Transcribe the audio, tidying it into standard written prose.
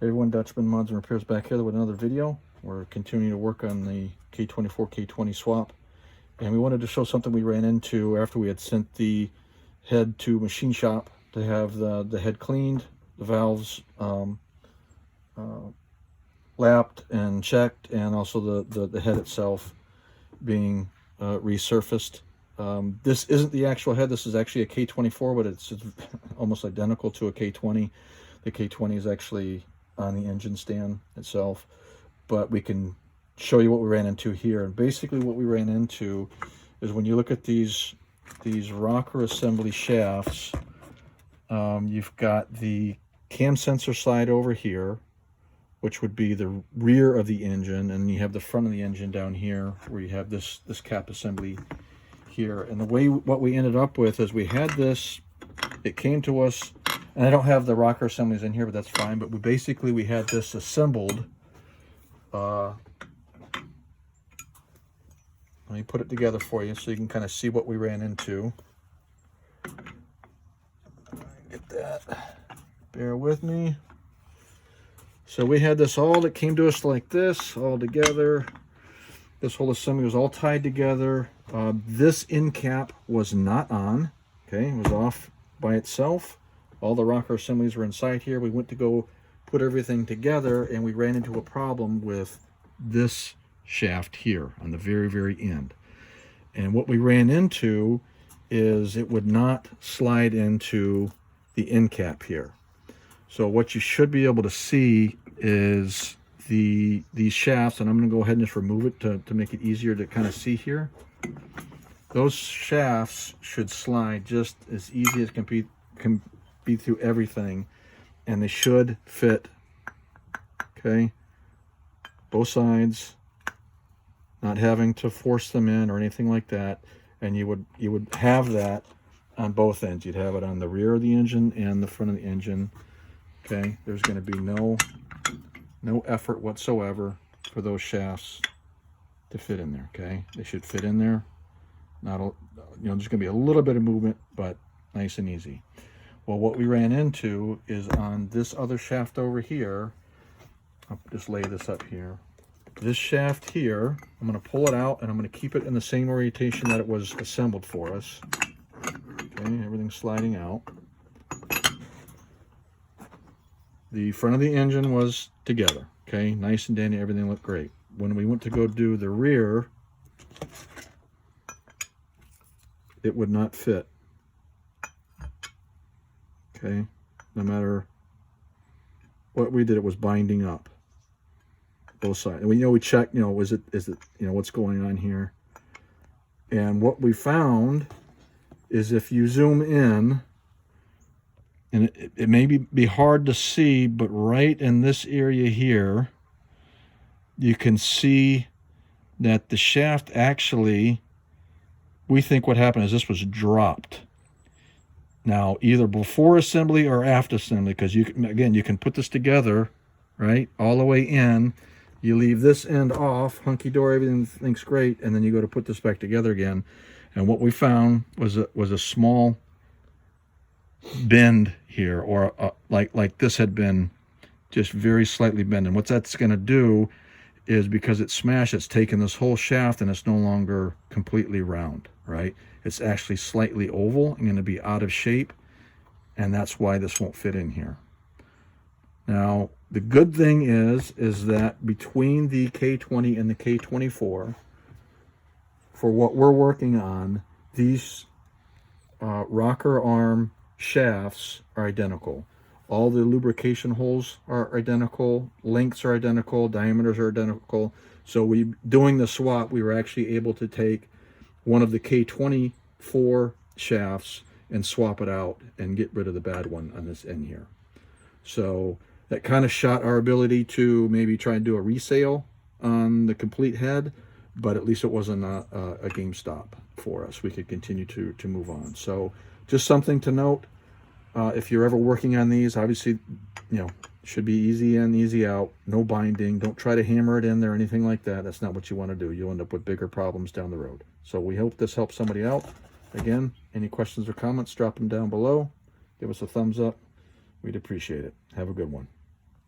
Hey everyone, Dutchman Mods and Repairs back here with another video. We're continuing to work on the K24 K20 swap, and we wanted to show something we ran into after we had sent the head to machine shop to have the head cleaned, the valves lapped and checked, and also the head itself being resurfaced. This isn't the actual head. This is actually a K24, but it's almost identical to a K20. The K20 is actually on the engine stand itself, but we can show you what we ran into here. And basically what we ran into is when you look at these rocker assembly shafts, you've got the cam sensor slide over here, which would be the rear of the engine, and you have the front of the engine down here where you have this cap assembly here. And the way what we ended up with is we had this, it came to us, and I don't have the rocker assemblies in here, but that's fine. But we had this assembled. Let me put it together for you so you can kind of see what we ran into. Get that. Bear with me. So we had this all that came to us like this, all together. This whole assembly was all tied together. This end cap was not on. Okay, it was off by itself. All the rocker assemblies were inside here. We went to go put everything together, and we ran into a problem with this shaft here on the very, very end. And what we ran into is it would not slide into the end cap here. So what you should be able to see is these shafts, and I'm going to go ahead and just remove it to make it easier to kind of see here. Those shafts should slide just as easy as can be through everything, and they should fit, okay, both sides, not having to force them in or anything like that. And you would have that on both ends. You'd have it on the rear of the engine and the front of the engine. Okay, there's going to be no effort whatsoever for those shafts to fit in there. Okay, they should fit in there. Not a, there's going to be a little bit of movement, but nice and easy. Well, what we ran into is on this other shaft over here. I'll just lay this up here. This shaft here, I'm going to pull it out, and I'm going to keep it in the same orientation that it was assembled for us. Okay, everything's sliding out. The front of the engine was together. Okay, nice and dandy, everything looked great. When we went to go do the rear, it would not fit. Okay, no matter what we did, it was binding up both sides. And we checked, is it what's going on here? And what we found is if you zoom in, and it may be hard to see, but right in this area here, you can see that the shaft actually, we think what happened is this was dropped. Now, either before assembly or after assembly, because you can put this together, right, all the way in. You leave this end off, hunky-dory, everything's great, and then you go to put this back together again. And what we found was a small bend here, or like this had been just very slightly bent. And what that's going to do is, because it's smashed, it's taken this whole shaft and it's no longer completely round, right? It's actually slightly oval and going to be out of shape, and that's why this won't fit in here. Now, the good thing is that between the K20 and the K24, for what we're working on, these rocker arm shafts are identical. All the lubrication holes are identical, lengths are identical, diameters are identical. So doing the swap, we were actually able to take one of the K24 shafts and swap it out and get rid of the bad one on this end here. So that kind of shot our ability to maybe try and do a resale on the complete head, but at least it wasn't a game stop for us. We could continue to move on. So just something to note. If you're ever working on these, obviously, should be easy in, easy out, no binding. Don't try to hammer it in there or anything like that. That's not what you want to do. You'll end up with bigger problems down the road. So we hope this helps somebody out. Again, any questions or comments, drop them down below. Give us a thumbs up. We'd appreciate it. Have a good one.